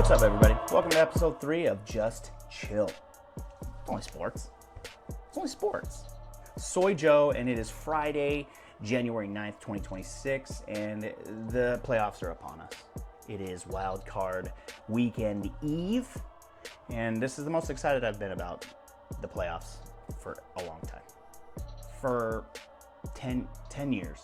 What's up, everybody? Welcome to episode 3 of Just Chill. It's only sports. It's only sports. Soy Joe, and it is Friday, January 9th, 2026, and the playoffs are upon us. It is wild card weekend eve, and this is the most excited I've been about the playoffs for a long time. For 10 years.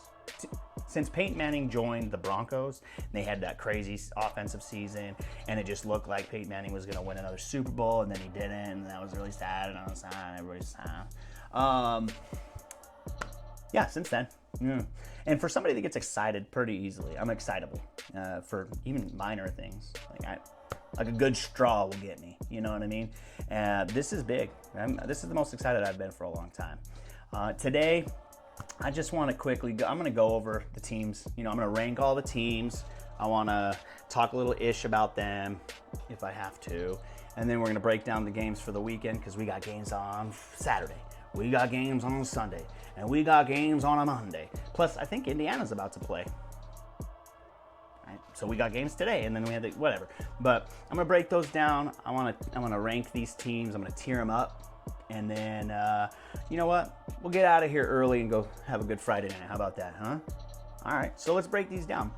Since Peyton Manning joined the Broncos, they had that crazy offensive season, and it just looked like Peyton Manning was going to win another Super Bowl, and then he didn't, and that was really sad, and I was sad, everybody's sad. Yeah, since then. And for somebody that gets excited pretty easily, I'm excitable for even minor things. Like a good straw will get me, you know what I mean? This is big. This is the most excited I've been for a long time. Today, I just want to quickly go, I'm going to go over the teams. I'm going to rank all the teams. I want to talk a little ish about them if I have to. And then we're going to break down the games for the weekend because we got games on Saturday. We got games on Sunday. And we got games on a Monday. Plus, I think Indiana's about to play. Right? So we got games today, and then we had whatever. But I'm going to break those down. I want to rank these teams. I'm going to tier them up. And then, you know what? We'll get out of here early and go have a good Friday night. How about that, huh? All right, so let's break these down.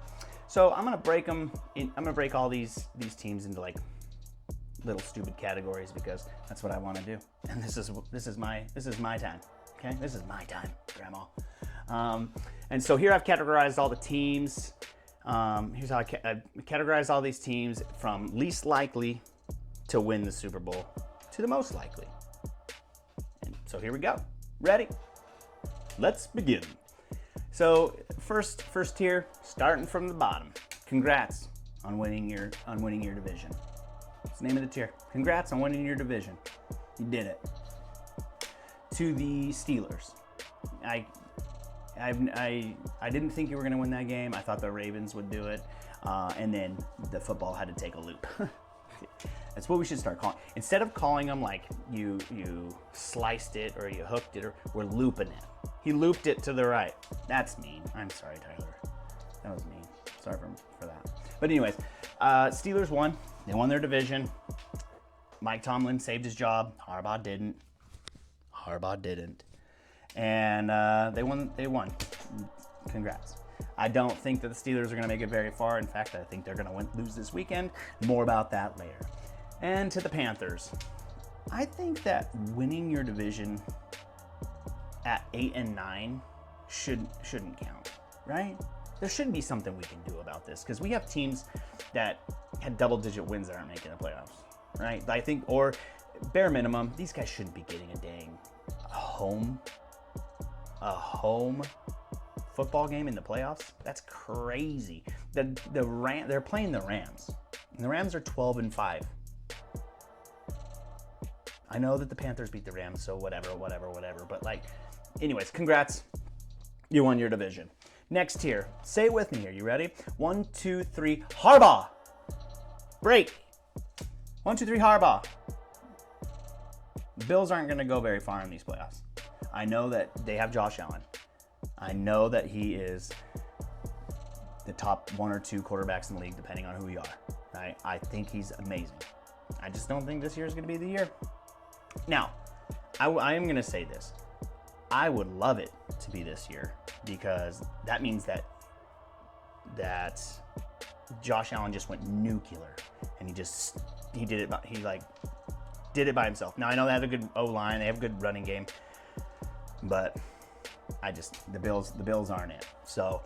So I'm gonna break them. I'm gonna break all these teams into like little stupid categories because that's what I want to do. And this is my time. Okay, this is my time, Grandma. And so here I've categorized all the teams. Here's how I categorize all these teams from least likely to win the Super Bowl to the most likely. So here we go. Ready? Let's begin. So first tier, starting from the bottom. Congrats on winning your division. That's the name of the tier. Congrats on winning your division. You did it. To the Steelers. I didn't think you were going to win that game. I thought the Ravens would do it, and then the football had to take a loop. That's what we should start calling. Instead of calling them like you sliced it or you hooked it, or we're looping it. He looped it to the right. That's mean. I'm sorry, Tyler. That was mean. Sorry for that. But anyways, Steelers won. They won their division. Mike Tomlin saved his job. Harbaugh didn't. And they won. Congrats. I don't think that the Steelers are going to make it very far. In fact, I think they're going to lose this weekend. More about that later. And to the Panthers, I think that winning your division at 8-9 shouldn't count, right? There should be something we can do about this because we have teams that had double-digit wins that aren't making the playoffs, right? I think, or bare minimum, these guys shouldn't be getting a dang home football game in the playoffs. That's crazy. They're playing the Rams, and the Rams are 12-5. I know that the Panthers beat the Rams, so whatever. But anyways, congrats. You won your division. Next tier. Say it with me here. You ready? 1, 2, 3. Harbaugh. Break. 1, 2, 3. Harbaugh. The Bills aren't going to go very far in these playoffs. I know that they have Josh Allen. I know that he is the top 1 or 2 quarterbacks in the league, depending on who you are. Right? I think he's amazing. I just don't think this year is going to be the year. Now, I am going to say this. I would love it to be this year because that means that Josh Allen just went nuclear and he did it by himself. Now I know they have a good O-line, they have a good running game, but the Bills aren't it. So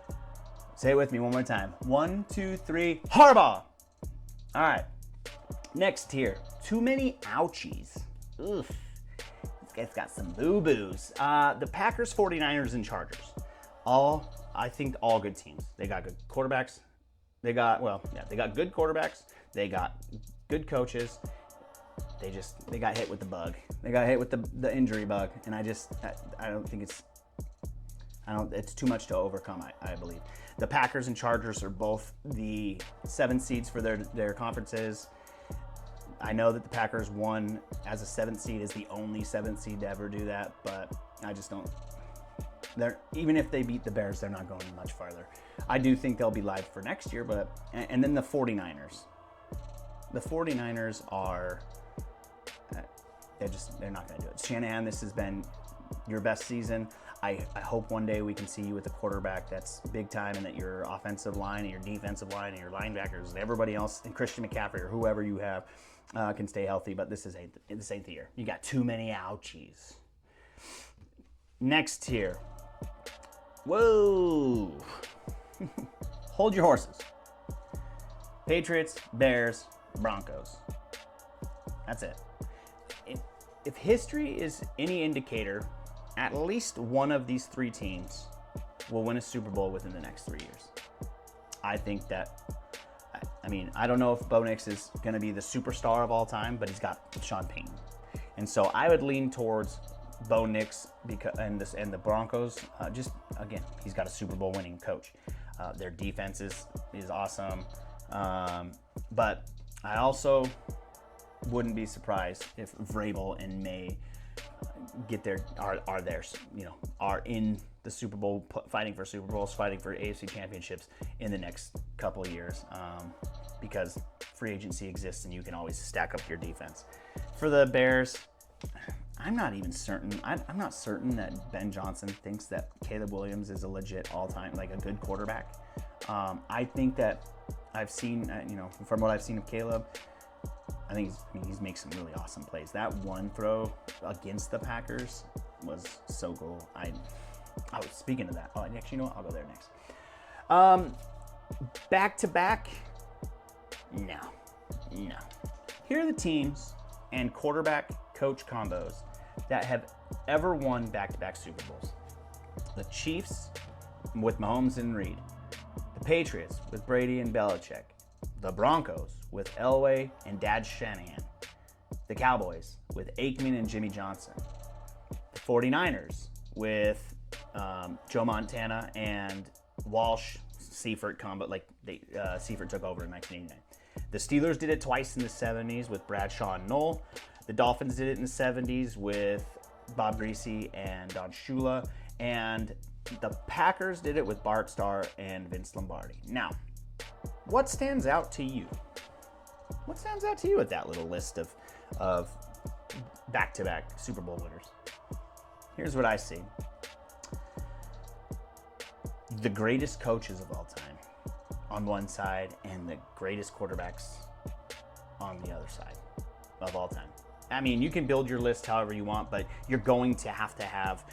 say it with me one more time. 1, 2, 3. Harbaugh. All right. Next tier. Too many ouchies. Oof. This guy's got some boo-boos. The Packers, 49ers, and Chargers. I think all good teams. They got good quarterbacks. They got good quarterbacks. They got good coaches. They got hit with the bug. They got hit with the injury bug. And I don't think it's too much to overcome, I believe. The Packers and Chargers are both the 7 seeds for their conferences. I know that the Packers won as a 7th seed, is the only 7th seed to ever do that, but I just don't. Even if they beat the Bears, they're not going much farther. I do think they'll be live for next year, and then the 49ers. The 49ers are, they're not going to do it. Shanahan, this has been your best season. I hope one day we can see you with a quarterback that's big time, and that your offensive line and your defensive line and your linebackers and everybody else, and Christian McCaffrey or whoever you have, can stay healthy. But this ain't the year. You got too many ouchies. Next tier. Whoa. Hold your horses. Patriots, Bears, Broncos. That's it. If history is any indicator, at least one of these three teams will win a Super Bowl within the next 3 years. I think that, I don't know if Bo Nix is going to be the superstar of all time, but he's got Sean Payton. And so I would lean towards Bo Nix and the Broncos. Again, he's got a Super Bowl winning coach. Their defense is awesome. But I also wouldn't be surprised if Vrabel and May are in the Super Bowl, fighting for Super Bowls, fighting for AFC championships in the next couple of years, because free agency exists and you can always stack up your defense. For the Bears, I'm not even certain. I'm not certain that Ben Johnson thinks that Caleb Williams is a legit all-time, like a good quarterback. I think that I've seen, from what I've seen of Caleb, I think he's making some really awesome plays. That one throw against the Packers was so cool. Speaking of that, actually, I'll go there next. Back to back, no. Here are the teams and quarterback coach combos that have ever won back-to-back Super Bowls. The Chiefs with Mahomes and Reed. The Patriots with Brady and Belichick. The Broncos with Elway and Dad Shanahan. The Cowboys with Aikman and Jimmy Johnson. The 49ers with Joe Montana and Walsh Seifert combo, Seifert took over in 1989. The Steelers did it twice in the 70s with Bradshaw and Knoll. The Dolphins did it in the 70s with Bob Greasy and Don Shula. And the Packers did it with Bart Starr and Vince Lombardi. Now, what stands out to you? What stands out to you with that little list of back-to-back Super Bowl winners? Here's what I see. The greatest coaches of all time on one side and the greatest quarterbacks on the other side of all time. You can build your list however you want, but you're going to have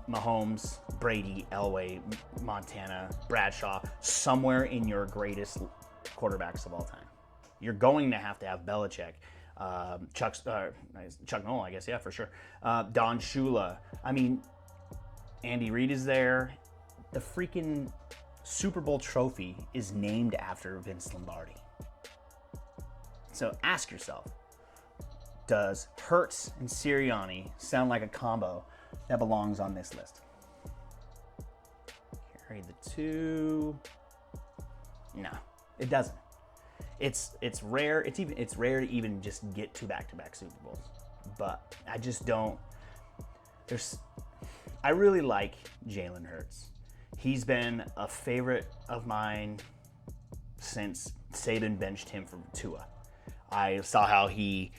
Mahomes, Brady, Elway, Montana, Bradshaw, somewhere in your greatest quarterbacks of all time. You're going to have Belichick, Chuck Noll, I guess, yeah, for sure. Don Shula. Andy Reid is there. The freaking Super Bowl trophy is named after Vince Lombardi. So ask yourself, does Hurts and Sirianni sound like a combo that belongs on this list? Carry the two. No, it doesn't. It's rare. It's rare to even just get to back-to-back Super Bowls. But I just don't. I really like Jalen Hurts. He's been a favorite of mine since Saban benched him for Tua. I saw how he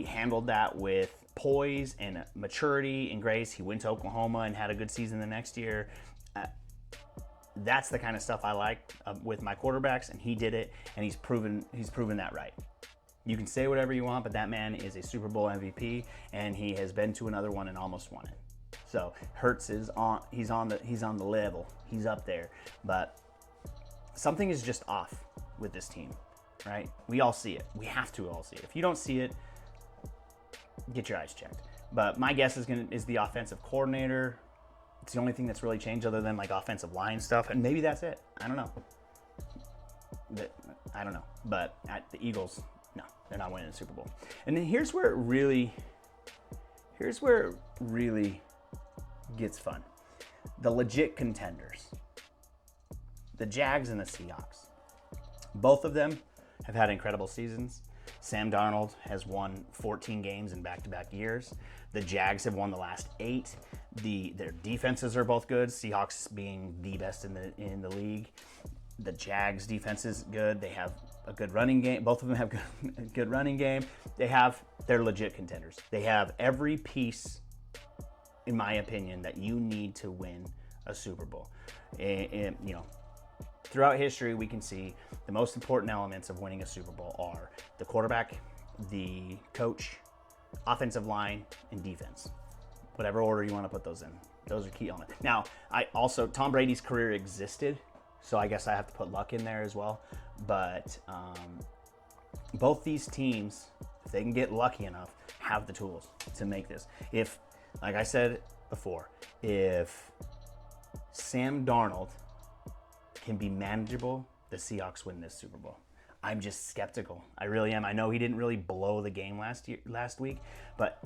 handled that with poise and maturity and grace. He went to Oklahoma and had a good season the next year. That's the kind of stuff I like with my quarterbacks, and he did it, and he's proven that right. You can say whatever you want, but that man is a Super Bowl MVP, and he has been to another one and almost won it. So Hurts is he's on the level. He's up there, but something is just off with this team, right? We all see it. We have to all see it. If you don't see it, get your eyes checked. But my guess is the offensive coordinator. It's the only thing that's really changed other than offensive line stuff, and maybe that's it. I don't know. But at the Eagles, no, they're not winning the Super Bowl. And then here's where it really gets fun. The legit contenders. The Jags and the Seahawks. Both of them have had incredible seasons. Sam Darnold has won 14 games in back-to-back years. The Jags have won the last 8. Their defenses are both good. Seahawks being the best in the league. The Jags defense is good. They have a good running game. Both of them have a good running game. They're legit contenders. They have every piece, in my opinion, that you need to win a Super Bowl. And throughout history, we can see the most important elements of winning a Super Bowl are the quarterback, the coach, offensive line, and defense. Whatever order you want to put those in. Those are key elements. Now, Tom Brady's career existed, so I guess I have to put luck in there as well. But both these teams, if they can get lucky enough, have the tools to make this. If, like I said before, if Sam Darnold can be manageable, the Seahawks win this Super Bowl. I'm just skeptical. I really am. I know he didn't really blow the game last week, but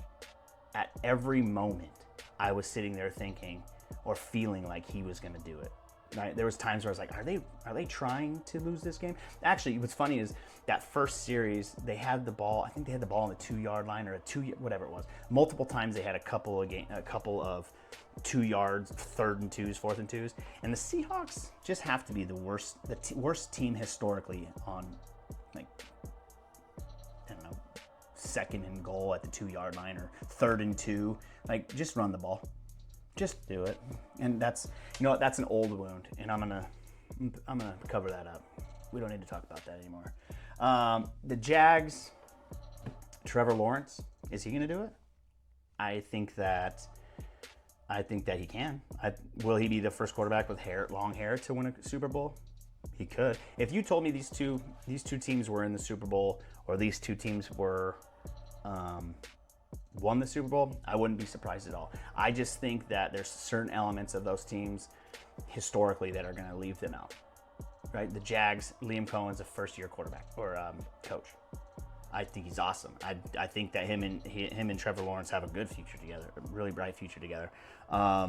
at every moment, I was sitting there thinking or feeling like he was going to do it. Right? There was times where I was like, are they trying to lose this game? Actually, what's funny is that first series, they had the ball. I think they had the ball on the 2-yard line or whatever it was. Multiple times they had a couple of 2 yards, 3rd and 2s, 4th and 2s, and the Seahawks just have to be the worst team historically on, like, I don't know, 2nd and goal at the 2-yard line or 3rd and 2. Like, just run the ball. Just do it. And that's an old wound, and I'm gonna cover that up. We don't need to talk about that anymore. The Jags, Trevor Lawrence, is he gonna do it? I think that he can. Will he be the first quarterback with long hair to win a Super Bowl? He could. If you told me these two teams were in the Super Bowl, or these two teams were won the Super Bowl, I wouldn't be surprised at all. I just think that there's certain elements of those teams historically that are going to leave them out. Right? The Jags, Liam Cohen's a first-year quarterback or coach. I think he's awesome. I think that him and Trevor Lawrence have a good future together, a really bright future together. A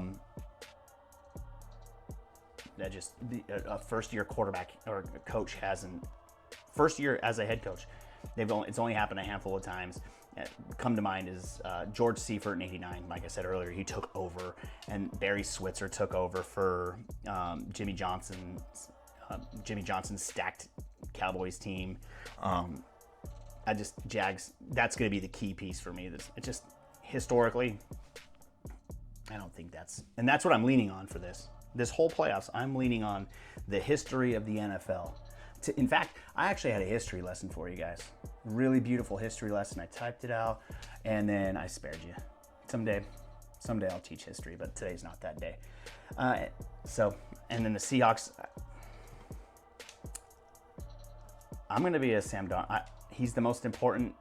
first-year quarterback or coach first year as a head coach. It's only happened a handful of times. Come to mind is George Seifert in '89. Like I said earlier, he took over, and Barry Switzer took over for Jimmy Johnson's stacked Cowboys team. Jags. That's going to be the key piece for me. It's just historically, I don't think that's what I'm leaning on for this whole playoffs. I'm leaning on the history of the NFL. In fact, I actually had a history lesson for you guys. Really beautiful history lesson. I typed it out, and then I spared you. Someday I'll teach history, but today's not that day. And then the Seahawks. I'm going to be a Sam Darnold. He's the most important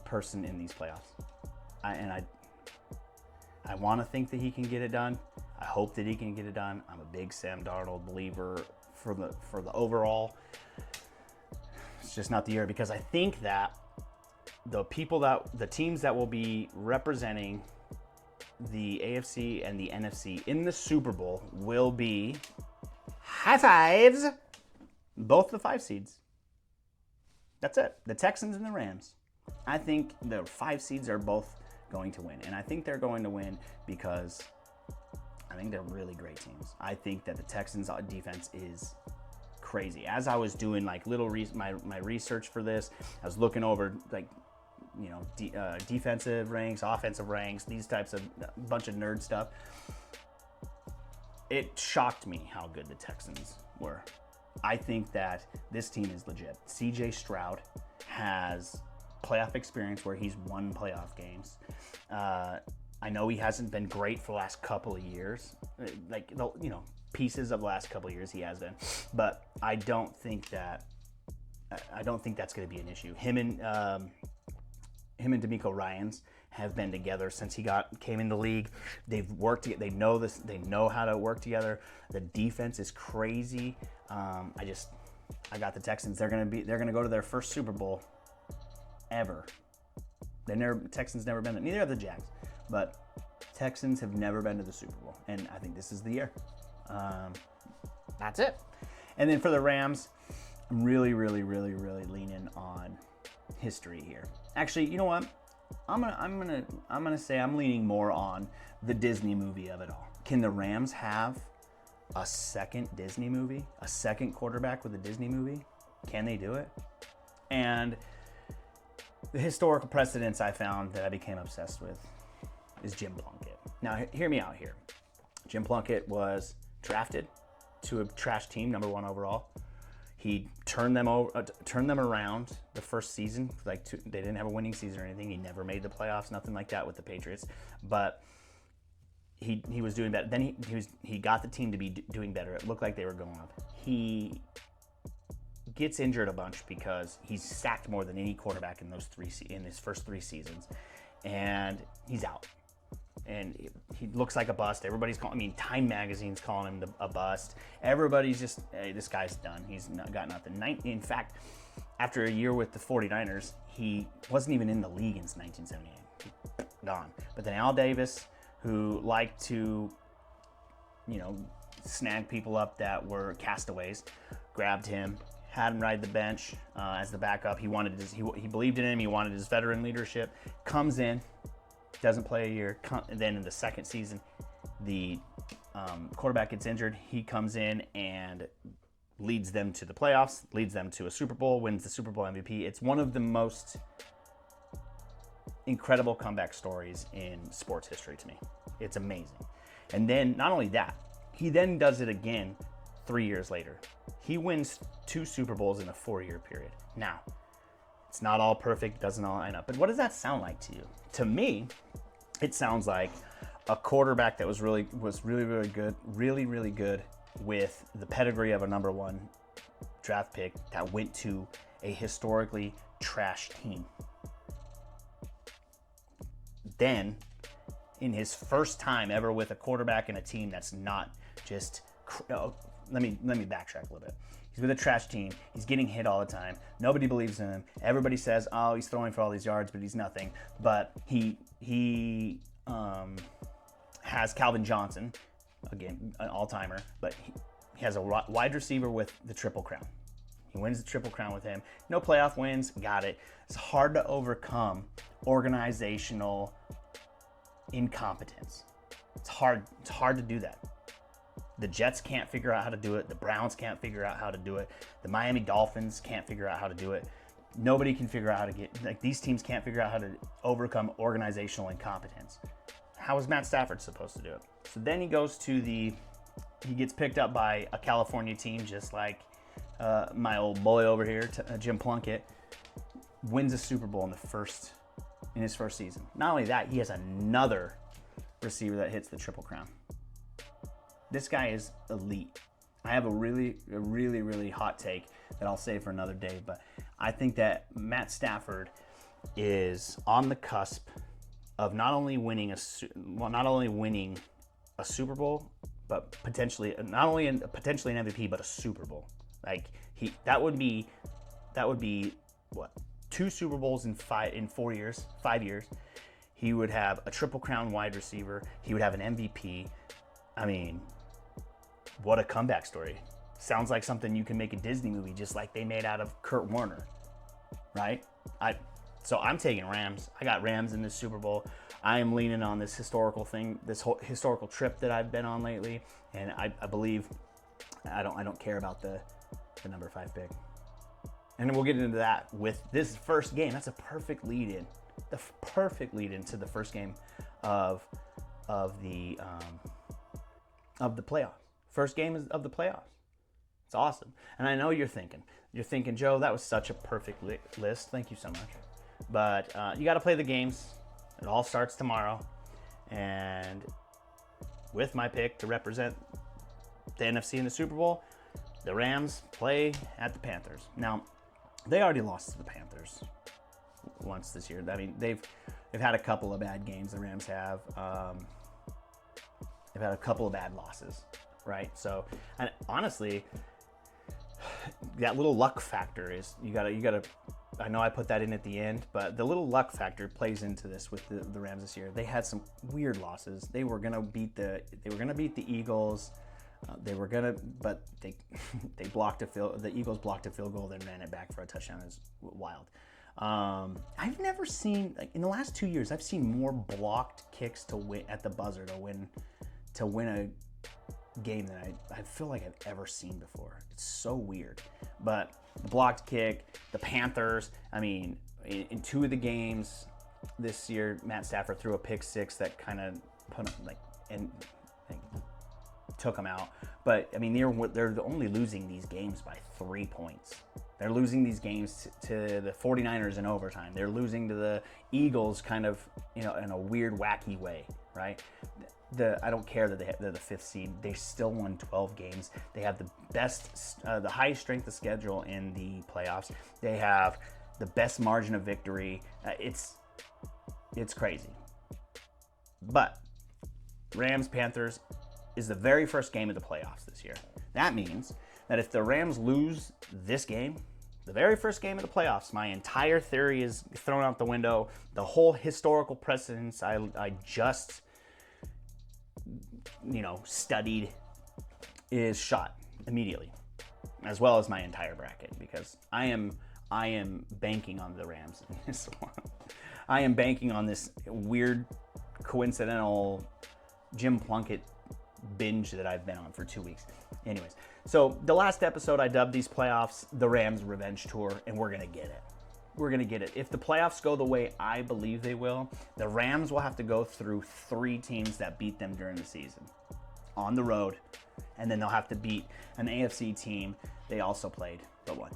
person in these playoffs. I want to think that he can get it done. I hope that he can get it done. I'm a big Sam Darnold believer for the overall. It's just not the year, because I think that the teams that will be representing the AFC and the NFC in the Super Bowl will be, high fives, both the 5 seeds. That's it. The Texans and the Rams. I think the 5 seeds are both going to win. And I think they're going to win because I think they're really great teams. I think that the Texans' defense is crazy. As I was doing like my research for this, I was looking over defensive ranks, offensive ranks, these types of bunch of nerd stuff. It shocked me how good the Texans were. I think that this team is legit. CJ Stroud has playoff experience where he's won playoff games. I know he hasn't been great for the last couple of years. Pieces of the last couple of years he has been. But I don't think that's going to be an issue. Him and DeMeco Ryans have been together since he came in the league. They've worked together. They know this. They know how to work together. The defense is crazy. I got the Texans. They're gonna go to their first Super Bowl ever. Texans never been there. Neither have the Jags, but Texans have never been to the Super Bowl, and I think this is the year. That's it. And then for the Rams, I'm really, really, really, really leaning on history here. Actually, you know what? I'm gonna say I'm leaning more on the Disney movie of it all. Can the Rams have a second Disney movie? A second quarterback with a Disney movie? Can they do it? And the historical precedents I found that I became obsessed with is Jim Plunkett. Now, hear me out here. Jim Plunkett was drafted to a trash team, number 1 overall. He turned them around the first season. They didn't have a winning season or anything. He never made the playoffs, nothing like that with the Patriots. But he was doing better. Then he got the team to be doing better. It looked like they were going up. He gets injured a bunch because he's sacked more than any quarterback in his first 3 seasons, and he's out. And he looks like a bust. Everybody's Time Magazine's calling him a bust. Everybody's just, hey, this guy's done. He's got nothing. In fact, after a year with the 49ers, he wasn't even in the league in 1978. Gone. But then Al Davis, who liked to, snag people up that were castaways, grabbed him, had him ride the bench as the backup. He believed in him. He wanted his veteran leadership. Comes in, doesn't play a year. And then in the second season, the quarterback gets injured. He comes in and leads them to the playoffs, leads them to a Super Bowl, wins the Super Bowl MVP. It's one of the most incredible comeback stories in sports history to me. It's amazing. And then not only that, he then does it again 3 years later. He wins 2 Super Bowls in a 4-year period. Now, it's not all perfect, doesn't all line up. But what does that sound like to you? To me, it sounds like a quarterback that was really good with the pedigree of a number 1 draft pick that went to a historically trash team. Then, in his first time ever with a quarterback and a team that's not just, let me backtrack a little bit. He's with a trash team. He's getting hit all the time. Nobody believes in him. Everybody says, oh, he's throwing for all these yards, but he's nothing. But he has Calvin Johnson, again, an all-timer, but he has a wide receiver with the Triple Crown. He wins the Triple Crown with him. No playoff wins, got it. It's hard to overcome organizational incompetence. It's hard to do that. The Jets can't figure out how to do it. The Browns can't figure out how to do it. The Miami Dolphins can't figure out how to do it. Nobody can figure out how to these teams can't figure out how to overcome organizational incompetence. How is Matt Stafford supposed to do it? So then he gets picked up by a California team, just like my old boy over here, Jim Plunkett, wins a Super Bowl in his first season. Not only that, he has another receiver that hits the Triple Crown. This guy is elite. I have a really hot take that I'll save for another day, but I think that Matt Stafford is on the cusp of not only winning a Super Bowl, but potentially an MVP, but a Super Bowl. That would be what, 2 Super Bowls in 5 years. He would have a Triple Crown wide receiver. He would have an MVP. I mean, what a comeback story. Sounds like something you can make a Disney movie just like they made out of Kurt Warner, right? So I'm taking Rams. I got Rams in this Super Bowl. I am leaning on this historical thing, this whole historical trip that I've been on lately, and I believe I don't care about the number 5 pick. And then we'll get into that with this first game. That's a perfect lead-in. The perfect lead-in to the first game of the playoffs. First game of the playoffs. It's awesome. And I know you're thinking, Joe, that was such a perfect list. Thank you so much. But you got to play the games. It all starts tomorrow. And with my pick to represent the NFC in the Super Bowl, the Rams play at the Panthers. Now, they already lost to the Panthers once this year. I mean, they've had a couple of bad games. The Rams have. They've had a couple of bad losses, right? So, and honestly, that little luck factor is you gotta. I know I put that in at the end, but the little luck factor plays into this with the Rams this year. They had some weird losses. They were gonna beat the Eagles. But they blocked the Eagles blocked a field goal, then ran it back for a touchdown. Is wild. I've never seen, in the last 2 years, I've seen more blocked kicks to win at the buzzer to win game that I feel like I've ever seen before. It's so weird. But the blocked kick, the Panthers, I mean, in 2 of the games this year, Matt Stafford threw a pick 6 that kind of put him took them out. But I mean, they're only losing these games by 3 points. They're losing these games to the 49ers in overtime. They're losing to the Eagles kind of, in a weird, wacky way, right? I don't care that they're the 5th seed. They still won 12 games. They have the highest strength of schedule in the playoffs. They have the best margin of victory. It's crazy. But Rams Panthers is the very first game of the playoffs this year. That means that if the Rams lose this game, the very first game of the playoffs, my entire theory is thrown out the window. The whole historical precedence I just studied is shot immediately, as well as my entire bracket, because I am banking on the Rams in this one. I am banking on this weird, coincidental Jim Plunkett binge that I've been on for 2 weeks. Anyways, so the last episode I dubbed these playoffs the Rams Revenge Tour, and we're going to get it. We're going to get it. If the playoffs go the way I believe they will, the Rams will have to go through 3 teams that beat them during the season on the road, and then they'll have to beat an AFC team they also played but won.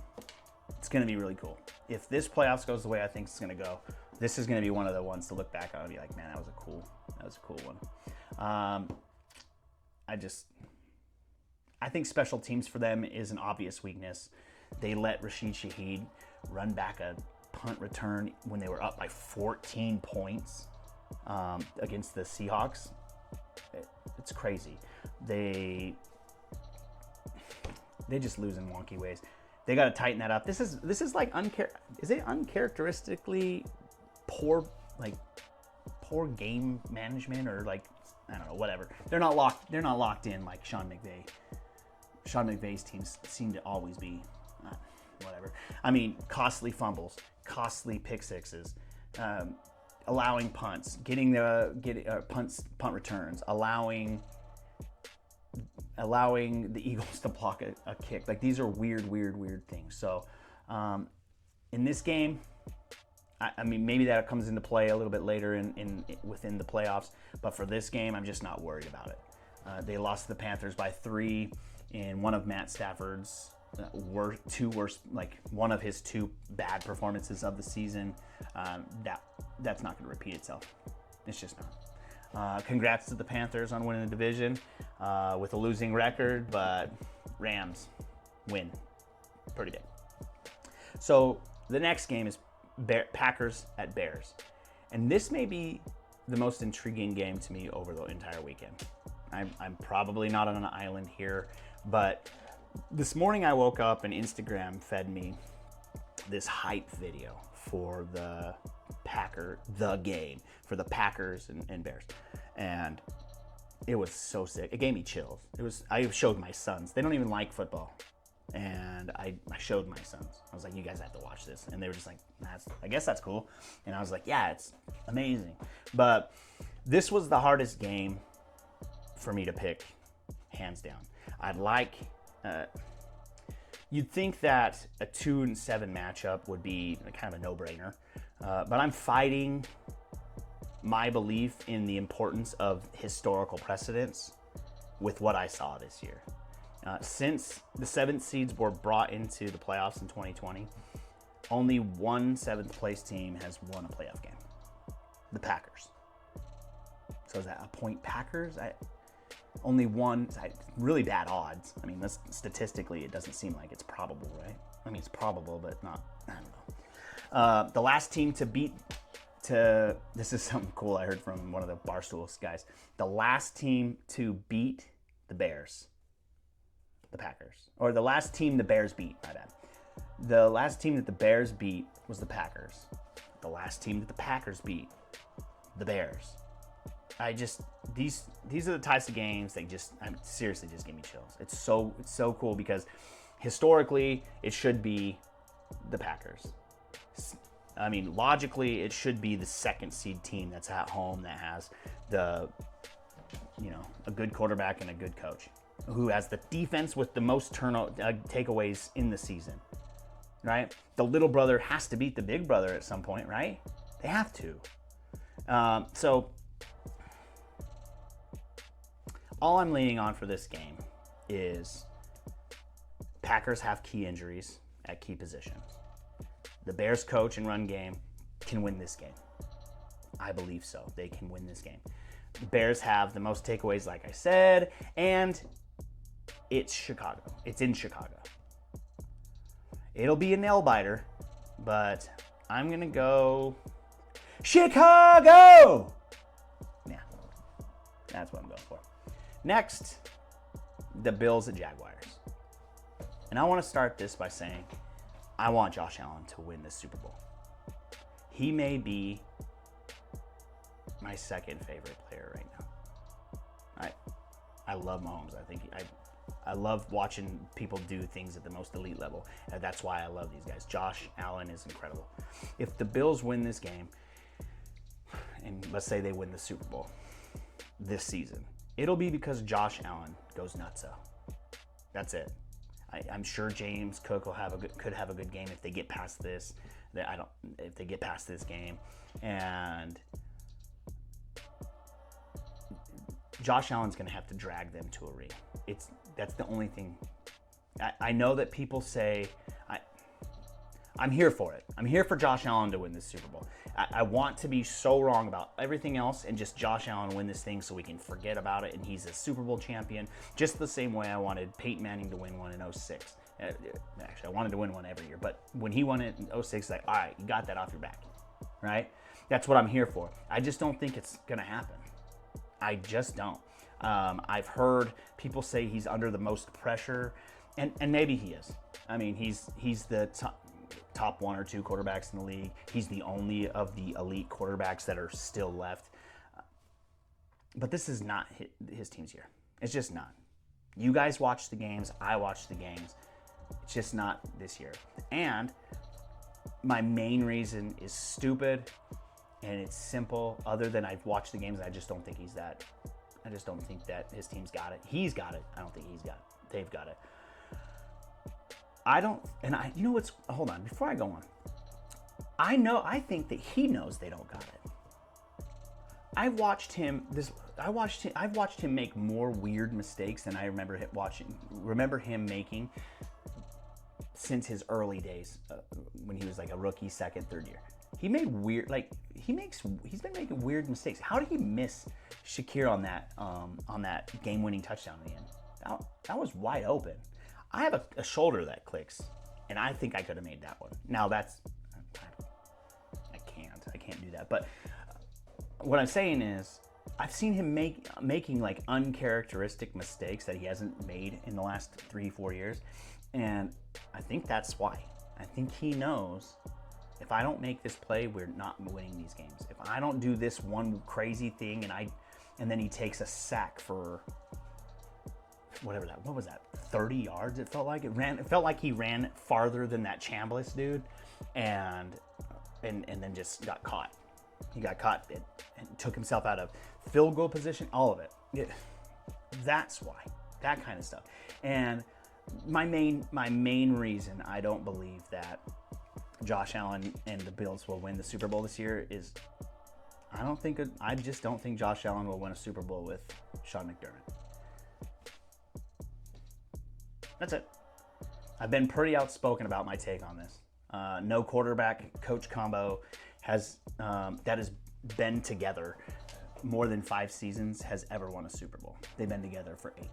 It's going to be really cool. If this playoffs goes the way I think it's going to go, this is going to be one of the ones to look back on and be like, man, that was a cool one. I think special teams for them is an obvious weakness. They let Rashid Shaheed run back a punt return when they were up by 14 points against the Seahawks. It's crazy. They just lose in wonky ways. They got to tighten that up. This is like is it uncharacteristically poor game management, or I don't know, whatever. They're not locked in like Sean McVay. Sean McVay's teams seem to always be whatever. I mean, costly fumbles, costly pick sixes, allowing punts, punt returns, allowing the Eagles to block a kick. Like, these are weird things. So in this game, I mean, maybe that comes into play a little bit later within the playoffs, but for this game, I'm just not worried about it. They lost to the Panthers by 3 in one of Matt Stafford's one of his 2 bad performances of the season. That's not going to repeat itself. It's just not. Congrats to the Panthers on winning the division with a losing record, but Rams win pretty big. So the next game is Packers at Bears. And this may be the most intriguing game to me over the entire weekend. I'm probably not on an island here, but this morning I woke up and Instagram fed me this hype video for the game for the Packers and Bears. And it was so sick. It gave me chills. I showed my sons. They don't even like football. And I showed my sons. I was like, you guys have to watch this. And they were just like, I guess that's cool. And I was like, yeah, it's amazing. But this was the hardest game for me to pick, hands down. You'd think that a 2-7 matchup would be kind of a no-brainer. But I'm fighting my belief in the importance of historical precedents with what I saw this year. Since the 7th seeds were brought into the playoffs in 2020, only one 7th place team has won a playoff game. The Packers. So is that a point Packers? Only one. Really bad odds. I mean, statistically, it doesn't seem like it's probable, right? I mean, it's probable, but not. I don't know. The last team to beat. This is something cool I heard from one of the Barstool guys. The last team to beat the Bears. The Packers. Or the last team the Bears beat, my bad. The last team that the Bears beat was the Packers. The last team that the Packers beat, the Bears. These are the types of games that seriously just give me chills. It's so cool because historically it should be the Packers. I mean, logically it should be the 2nd seed team that's at home that has a good quarterback and a good coach. who has the defense with the most takeaways in the season, right? The little brother has to beat the big brother at some point, right? They have to. So all I'm leaning on for this game is Packers have key injuries at key positions. The Bears coach and run game can win this game. I believe so. They can win this game. The Bears have the most takeaways, like I said, and it's Chicago. It's in Chicago. It'll be a nail biter, but I'm going to go Chicago! Yeah, that's what I'm going for. Next, the Bills at Jaguars. And I want to start this by saying I want Josh Allen to win this Super Bowl. He may be my second favorite player right now. I love Mahomes. I love watching people do things at the most elite level. And that's why I love these guys. Josh Allen is incredible. If the Bills win this game, and let's say they win the Super Bowl this season, it'll be because Josh Allen goes nutso. That's it. I'm sure James Cook could have a good game if they get past this. If they get past this game, and Josh Allen's going to have to drag them to a ring. That's the only thing. I know that people say I'm here for it. I'm here for Josh Allen to win this Super Bowl. I want to be so wrong about everything else and just Josh Allen win this thing so we can forget about it and he's a Super Bowl champion, just the same way I wanted Peyton Manning to win one in 06. Actually, I wanted to win one every year, but when he won it in 06, it's like, all right, you got that off your back, right? That's what I'm here for. I just don't think it's going to happen. I just don't. I've heard people say he's under the most pressure, and maybe he is. I mean, he's the top one or two quarterbacks in the league. He's the only of the elite quarterbacks that are still left. But this is not his team's year. It's just not. You guys watch the games. I watch the games. It's just not this year. And my main reason is stupid, and it's simple. Other than I've watched the games, I just don't think I just don't think that his team's got it. He's got it. I don't think he's got it. They've got it. You know what's, hold on, before I go on. I think that he knows they don't got it. I've watched him make more weird mistakes than I remember him making since his early days, when he was like a rookie, second, third year. He made he's been making weird mistakes. How did he miss Shakir on that game-winning touchdown in the end? That was wide open. I have a shoulder that clicks, and I think I could have made that one. Now I can't do that. But what I'm saying is, I've seen him making like uncharacteristic mistakes that he hasn't made in the last 3-4 years, and I think that's why. I think he knows, if I don't make this play, we're not winning these games. If I don't do this one crazy thing, and then he takes a sack for what was that? 30 yards. It felt like it felt like he ran farther than that Chambliss dude, and then just got caught. He got caught and took himself out of field goal position. All of it. That's why. That kind of stuff. And my main reason I don't believe that Josh Allen and the Bills will win the Super Bowl this year is I just don't think Josh Allen will win a Super Bowl with Sean McDermott. That's it. I've been pretty outspoken about my take on this. No quarterback coach combo that has been together more than 5 seasons has ever won a Super Bowl. They've been together for 8.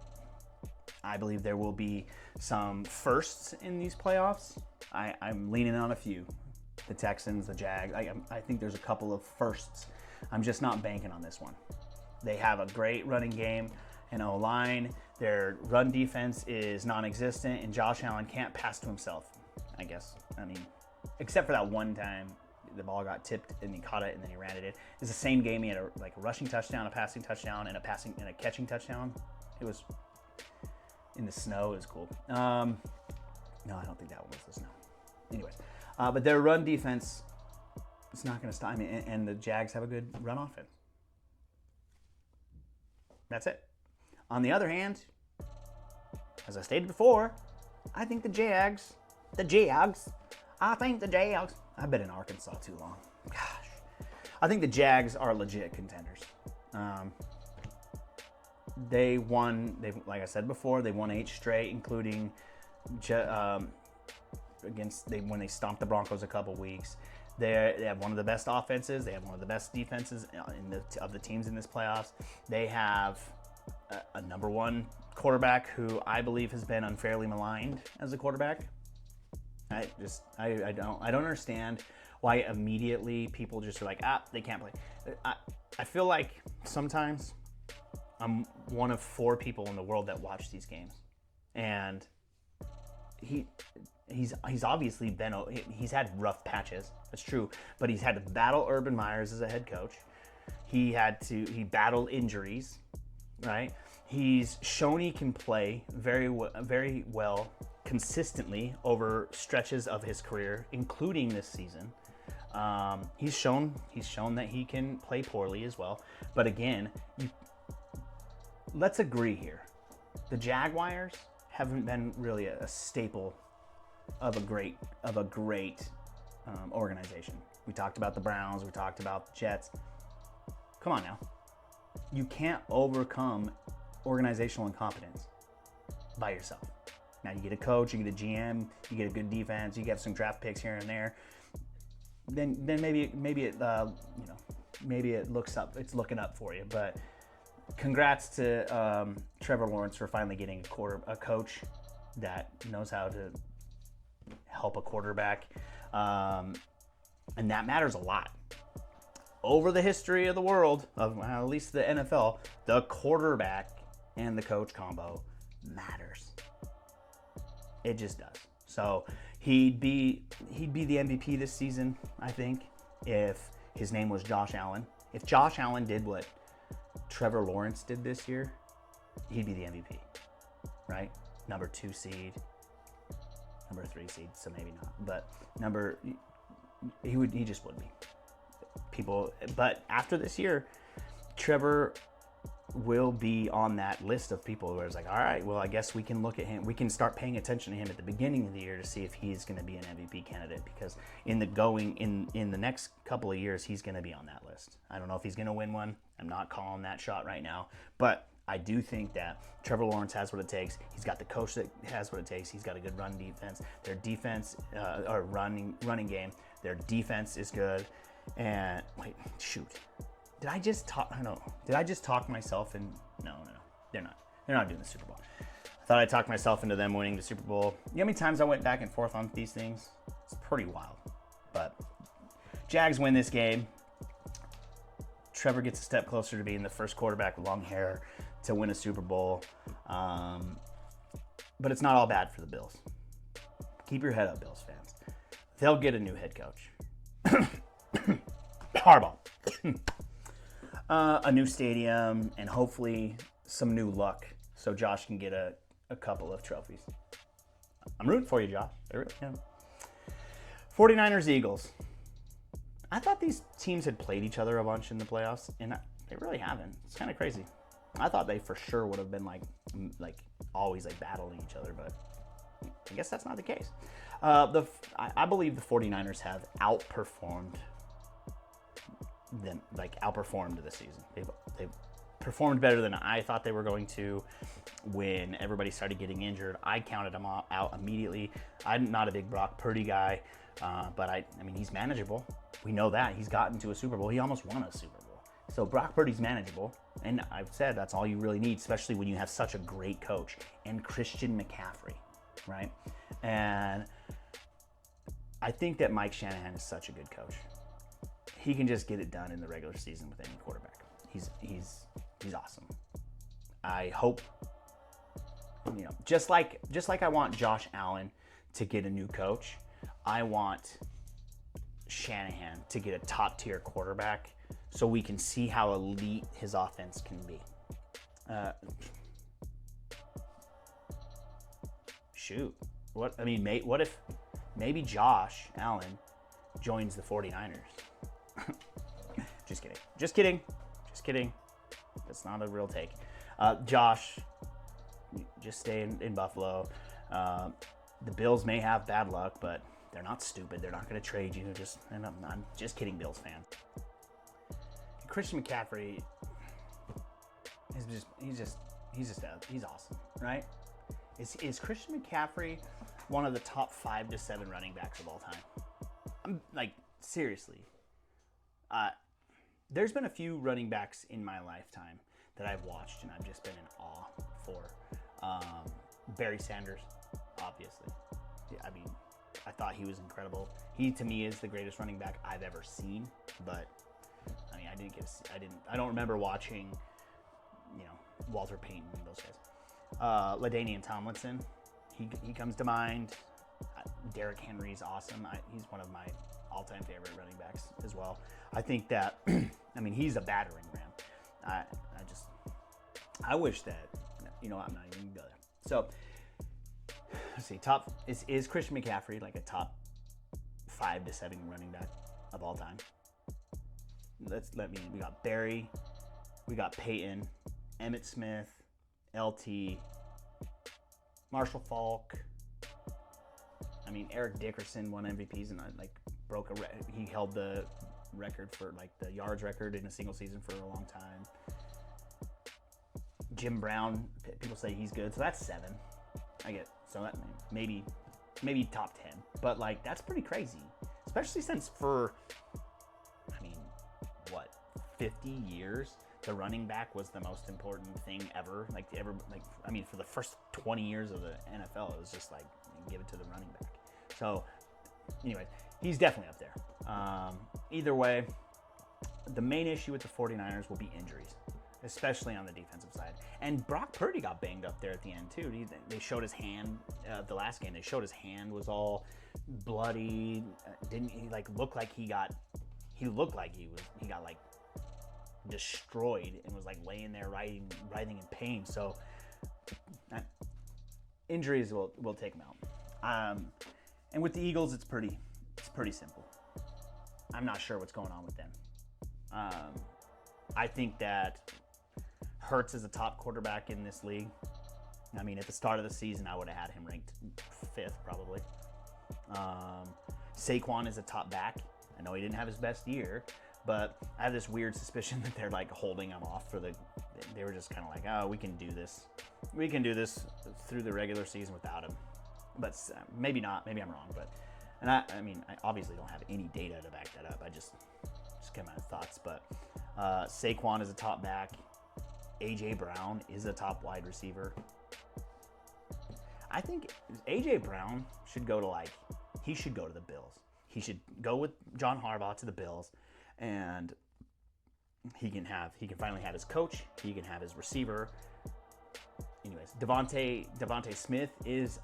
I believe there will be some firsts in these playoffs. I'm leaning on a few. The Texans, the Jags. I think there's a couple of firsts. I'm just not banking on this one. They have a great running game and O-line. Their run defense is non-existent, and Josh Allen can't pass to himself, I guess. I mean, except for that one time the ball got tipped and he caught it and then he ran it in. It's the same game. He had a rushing touchdown, a passing touchdown, and a catching touchdown. It was in the snow. It was cool. No, I don't think that one was the snow. Anyways, but their run defense is not going to stop. I mean, and the Jags have a good run offense. That's it. On the other hand, as I stated before, I think the Jags, I've been in Arkansas too long. Gosh. I think the Jags are legit contenders. Like I said before, they won 8 straight, including when they stomped the Broncos a couple weeks. They have one of the best offenses. They have one of the best defenses of the teams in this playoffs. They have a number 1 quarterback who I believe has been unfairly maligned as a quarterback. I don't understand why immediately people just are like, they can't play. I feel like sometimes I'm one of 4 people in the world that watch these games, and he's obviously he's had rough patches. That's true, but he's had to battle Urban Meyers as a head coach. He battled injuries, right? He's shown he can play very well consistently over stretches of his career, including this season. He's shown that he can play poorly as well. But again, let's agree here. The Jaguars haven't been really a staple of a great organization. We talked about the Browns. We talked about the Jets. Come on now. You can't overcome organizational incompetence by yourself. Now you get a coach, you get a GM, you get a good defense, you get some draft picks here and there. Then maybe it looks up. It's looking up for you. But congrats to Trevor Lawrence for finally getting a coach that knows how to help a quarterback, and that matters a lot. Over the history of the world, at least the NFL, the quarterback and the coach combo matters. It just does. So he'd be the MVP this season, I think, if his name was Josh Allen. If Josh Allen did what Trevor Lawrence did this year, he'd be the MVP, right? Number 2 seed, number 3 seed, so maybe not. But he just would be. But after this year, Trevor will be on that list of people where it's like, all right, well, I guess we can look at him. We can start paying attention to him at the beginning of the year to see if he's going to be an MVP candidate, because in the next couple of years, he's going to be on that list. I don't know if he's going to win one. I'm not calling that shot right now, but I do think that Trevor Lawrence has what it takes. He's got the coach that has what it takes. He's got a good run defense. Their defense, or running game, their defense is good. And wait, shoot. Did I just talk myself in? No. They're not doing the Super Bowl. I thought I talked myself into them winning the Super Bowl. You know how many times I went back and forth on these things? It's pretty wild. But Jags win this game. Trevor gets a step closer to being the first quarterback with long hair to win a Super Bowl. But it's not all bad for the Bills. Keep your head up, Bills fans. They'll get a new head coach. Harbaugh. A new stadium, and hopefully some new luck so Josh can get a couple of trophies. I'm rooting for you, Josh. I really am. 49ers, Eagles. I thought these teams had played each other a bunch in the playoffs, and they really haven't. It's kind of crazy. I thought they for sure would have been like always battling each other, but I guess that's not the case. I believe the 49ers have outperformed this season. They've performed better than I thought they were going to when everybody started getting injured. I counted them out immediately. I'm not a big Brock Purdy guy, but I mean, he's manageable. We know that. He's gotten to a Super Bowl. He almost won a Super Bowl. So Brock Purdy's manageable, and I've said that's all you really need, especially when you have such a great coach and Christian McCaffrey, right? And I think that Mike Shanahan is such a good coach. He can just get it done in the regular season with any quarterback. He's awesome. I hope, just like I want Josh Allen to get a new coach, I want Shanahan to get a top tier quarterback so we can see how elite his offense can be. What if maybe Josh Allen joins the 49ers? Just kidding. That's not a real take. Josh Just stay in Buffalo. The Bills may have bad luck, but they're not stupid. They're not going to trade you. I'm just kidding, Bills fan. Christian McCaffrey he's awesome, right? Is Christian McCaffrey one of the top 5 to 7 running backs of all time? I'm like, seriously. There's been a few running backs in my lifetime that I've watched and I've just been in awe for. Barry Sanders, obviously. I mean, I thought he was incredible. He, to me, is the greatest running back I've ever seen. But I mean, I don't remember watching, Walter Payton and those guys. LaDainian Tomlinson, he comes to mind. Derrick Henry's awesome. He's one of my all-time favorite running backs as well. I think that, I mean, he's a battering ram. I wish that, I'm not even gonna go there. So, let's see, is Christian McCaffrey like a top 5 to 7 running back of all time? We got Barry, we got Peyton, Emmitt Smith, LT, Marshall Faulk. I mean, Eric Dickerson won MVPs and he held the record for the yards record in a single season for a long time. Jim Brown, people say he's good, so that's 7. So that maybe top 10, but that's pretty crazy, especially since for 50 years the running back was the most important thing ever. For the first 20 years of the NFL, it was just give it to the running back. So anyway, he's definitely up there. Either way, the main issue with the 49ers will be injuries, especially on the defensive side. And Brock Purdy got banged up there at the end too. They showed his hand the last game. They showed his hand was all bloody. Didn't he look like he got destroyed and was laying there writhing in pain. So injuries will take him out. And with the Eagles, it's pretty simple. I'm not sure what's going on with them. I think that Hurts is a top quarterback in this league. I mean, at the start of the season, I would have had him ranked 5th probably. Saquon is a top back. I know he didn't have his best year, but I have this weird suspicion that they're holding him off they were just kind of oh, we can do this. We can do this through the regular season without him. But maybe not. Maybe I'm wrong. I obviously don't have any data to back that up. I just get my thoughts. But Saquon is a top back. A.J. Brown is a top wide receiver. I think A.J. Brown should go to he should go to the Bills. He should go with John Harbaugh to the Bills, and he can finally have his coach. He can have his receiver. Anyways, Devontae Smith is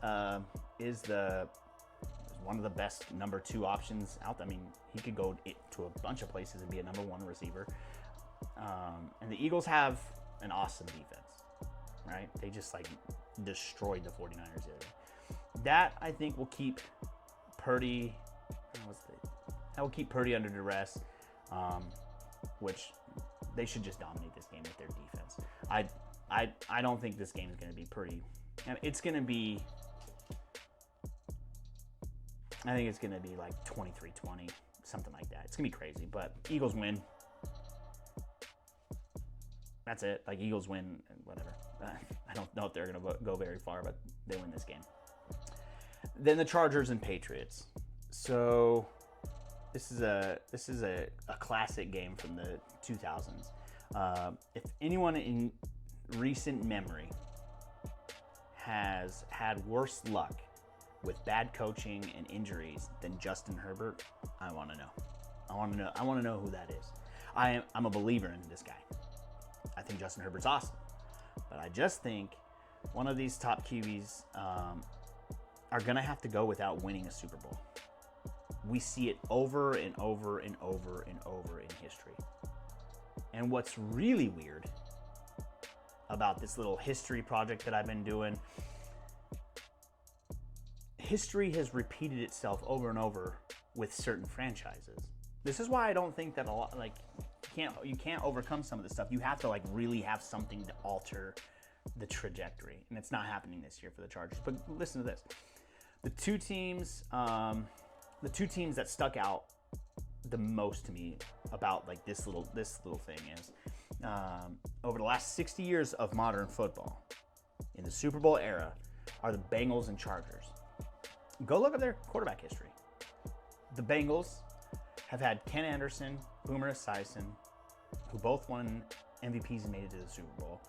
one of the best number 2 options out there. I mean, he could go to a bunch of places and be a number 1 receiver. And the Eagles have an awesome defense, right? They just destroyed the 49ers the other day. That I think will keep Purdy. That will keep Purdy under duress, which they should just dominate this game with their defense. I don't think this game is going to be pretty. It's going to be. I think it's going to be 23-20, something like that. It's going to be crazy, but Eagles win. That's it. Eagles win, whatever. I don't know if they're going to go very far, but they win this game. Then the Chargers and Patriots. So this is a classic game from the 2000s. If anyone in recent memory has had worse luck with bad coaching and injuries than Justin Herbert, I want to know. I want to know who that is. I'm a believer in this guy. I think Justin Herbert's awesome, but I just think one of these top QBs are gonna have to go without winning a Super Bowl. We see it over and over and over and over in history. And what's really weird about this little history project that I've been doing, history has repeated itself over and over with certain franchises. This is why I don't think that a lot, you can't overcome some of this stuff. You have to really have something to alter the trajectory, and it's not happening this year for the Chargers. But listen to this: the two teams that stuck out the most to me about like this little thing is over the last 60 years of modern football, in the Super Bowl era, are the Bengals and Chargers. Go look up their quarterback history. The Bengals have had Ken Anderson, Boomer Esiason, who both won MVPs and made it to the Super Bowl.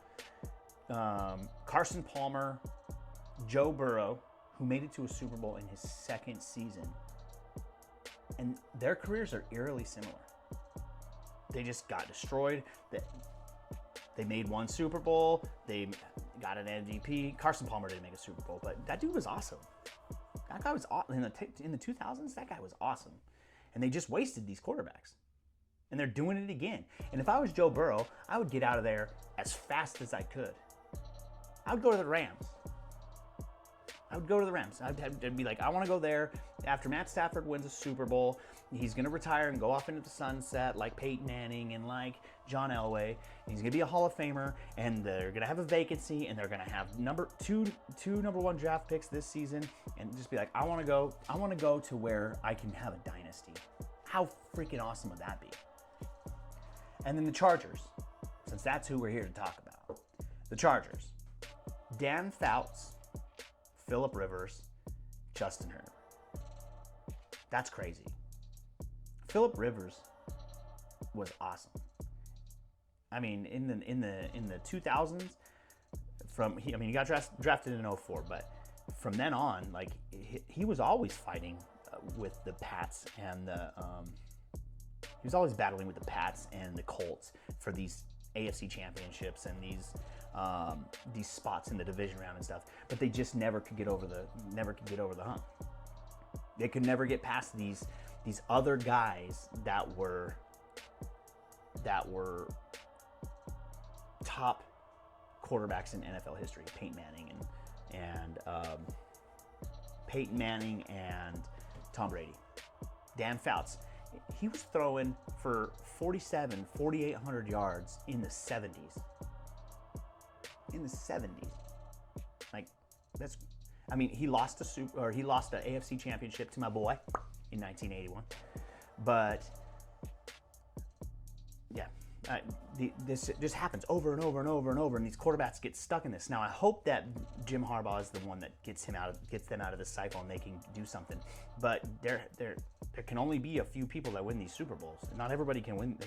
Carson Palmer, Joe Burrow, who made it to a Super Bowl in his second season. And their careers are eerily similar. They just got destroyed. They made one Super Bowl. They got an MVP. Carson Palmer didn't make a Super Bowl, but that dude was awesome. That guy was in the 2000s. That guy was awesome. And they just wasted these quarterbacks. And they're doing it again. And if I was Joe Burrow, I would get out of there as fast as I could. I would go to the Rams. I'd be like, I want to go there after Matt Stafford wins a Super Bowl. He's going to retire and go off into the sunset like Peyton Manning and like John Elway. He's going to be a Hall of Famer, and they're going to have a vacancy, and they're going to have two number one draft picks this season, and just be like, I want to go to where I can have a dynasty. How freaking awesome would that be? And then the Chargers, since that's who we're here to talk about. The Chargers. Dan Fouts, Phillip Rivers, Justin Herbert. That's crazy. Phillip Rivers was awesome. I mean, in the 2000s, he got drafted in 04, but from then on, like he was always fighting with the Pats and he was always battling with the Pats and the Colts for these AFC championships and these spots in the division round and stuff, but they just never could get over the hump. They could never get past these other guys that were top quarterbacks in NFL history. Peyton Manning and Tom Brady. Dan Fouts, he was throwing for 4,800 yards in the 70s. Like, he lost an AFC championship to my boy in 1981. But yeah, this just happens over and over and over and over, and these quarterbacks get stuck in this. Now I hope that Jim Harbaugh is the one that gets them out of this cycle and they can do something. But there can only be a few people that win these Super Bowls. Not everybody can win.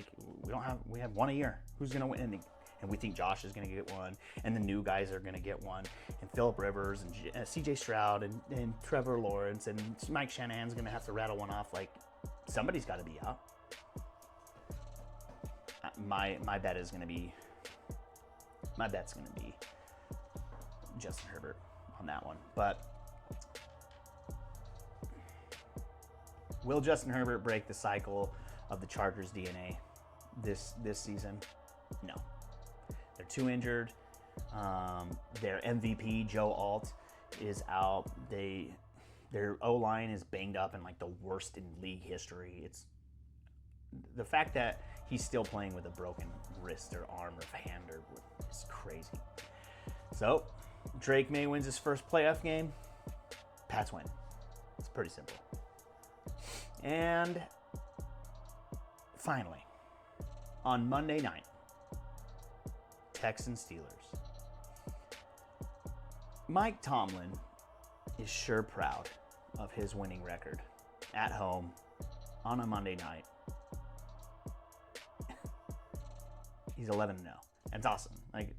We have one a year. Who's gonna win? And we think Josh is going to get one, and the new guys are going to get one, and Phillip Rivers, and C.J. Stroud, and Trevor Lawrence, and Mike Shanahan's going to have to rattle one off. Like, somebody's got to be out. My bet's going to be Justin Herbert on that one. But will Justin Herbert break the cycle of the Chargers DNA this season? No. They're too injured. Their MVP, Joe Alt, is out. Their O-line is banged up and like the worst in league history. It's the fact that he's still playing with a broken wrist or arm or hand is crazy. So Drake May wins his first playoff game. Pats win. It's pretty simple. And finally, on Monday night, Texans Steelers. Mike Tomlin is sure proud of his winning record at home on a Monday night. He's 11-0. That's awesome. I'm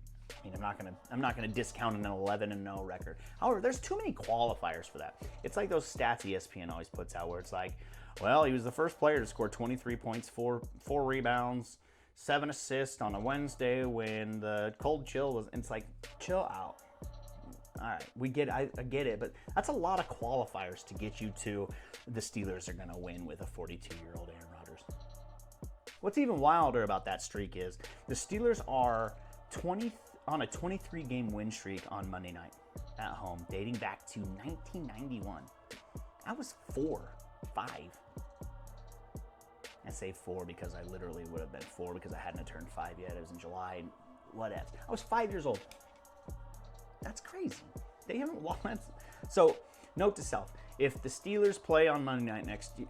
not gonna discount an 11-0 record. However, there's too many qualifiers for that. It's like those stats ESPN always puts out, where it's like, well, he was the first player to score 23 points, four rebounds, 7 assists on a Wednesday when the cold chill was. It's like, chill out. All right, I get it, but that's a lot of qualifiers to get you to the Steelers are going to win with a 42-year-old Aaron Rodgers. What's even wilder about that streak is the Steelers are on a 23-game win streak on Monday night at home, dating back to 1991. I was 5. I say 4 because I literally would have been 4 because I hadn't turned 5 yet. It was in July. Whatever. I was 5 years old. That's crazy. They haven't won. So, note to self: if the Steelers play on Monday night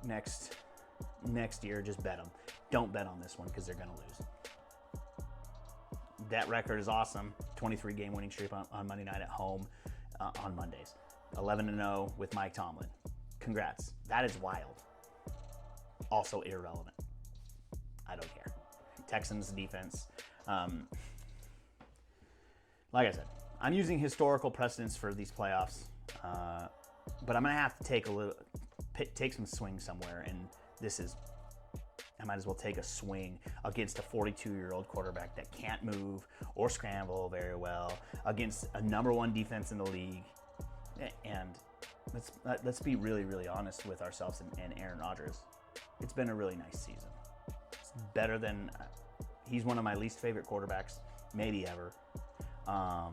next year, just bet them. Don't bet on this one because they're gonna lose. That record is awesome. 23-game winning streak on Monday night at home on Mondays. 11-0 with Mike Tomlin. Congrats. That is wild. Also irrelevant. I don't care. Texans defense. Like I said, I'm using historical precedents for these playoffs, but I'm gonna have to take some swing somewhere, and I might as well take a swing against a 42-year-old quarterback that can't move or scramble very well against a number one defense in the league. And let's be really, really honest with ourselves and Aaron Rodgers. It's been a really nice season. It's better than he's one of my least favorite quarterbacks, maybe ever. I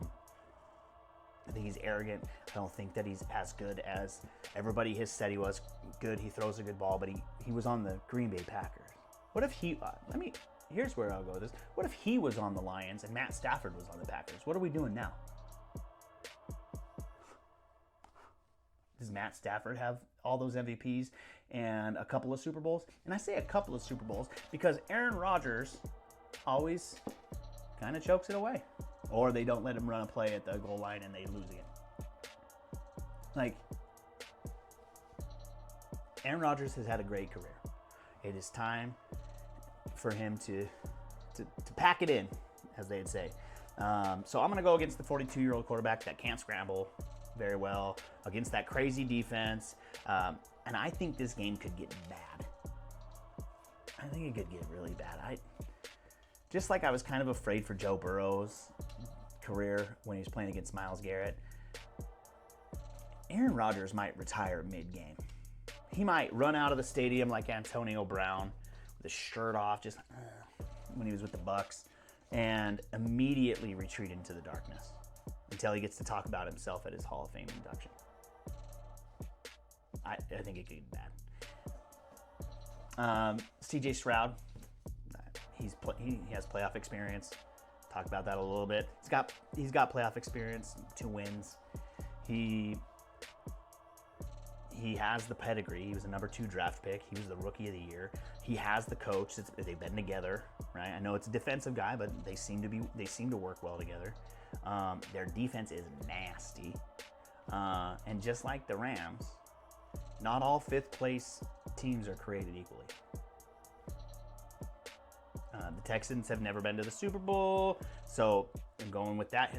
think he's arrogant. I don't think that he's as good as everybody has said he was good. He throws a good ball, but he was on the Green Bay Packers. What if he, here's where I'll go with this. What if he was on the Lions and Matt Stafford was on the Packers? What are we doing now? Does Matt Stafford have all those MVPs and a couple of Super Bowls? And I say a couple of Super Bowls because Aaron Rodgers always kind of chokes it away. Or they don't let him run a play at the goal line and they lose again. Like, Aaron Rodgers has had a great career. It is time for him to pack it in, as they'd say. So I'm going to go against the 42-year-old quarterback that can't scramble very well, against that crazy defense. And I think this game could get bad. I think it could get really bad. Just like I was kind of afraid for Joe Burrow's career when he was playing against Myles Garrett, Aaron Rodgers might retire mid-game. He might run out of the stadium like Antonio Brown with his shirt off, just when he was with the Bucs, and immediately retreat into the darkness until he gets to talk about himself at his Hall of Fame induction. I think it could get bad. CJ Stroud, he has playoff experience. Talk about that a little bit. He's got playoff experience, 2 wins. He has the pedigree. He was a number 2 draft pick. He was the rookie of the year. He has the coach. They've been together, right? I know it's a defensive guy, but they seem to work well together. Their defense is nasty. And just like the Rams, not all 5th place teams are created equally. The Texans have never been to the Super Bowl, so I'm going with that.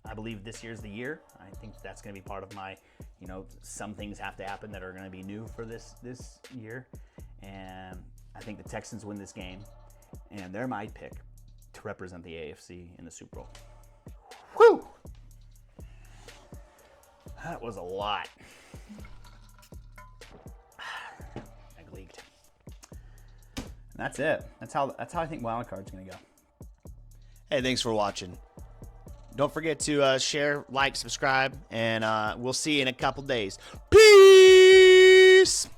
I believe this year's the year. I think that's going to be part of my, some things have to happen that are going to be new for this year. And I think the Texans win this game, and they're my pick to represent the AFC in the Super Bowl. Whew! That was a lot. I leaked. And that's it. That's how I think Wild Card's going to go. Hey, thanks for watching. Don't forget to share, like, subscribe, and we'll see you in a couple days. Peace!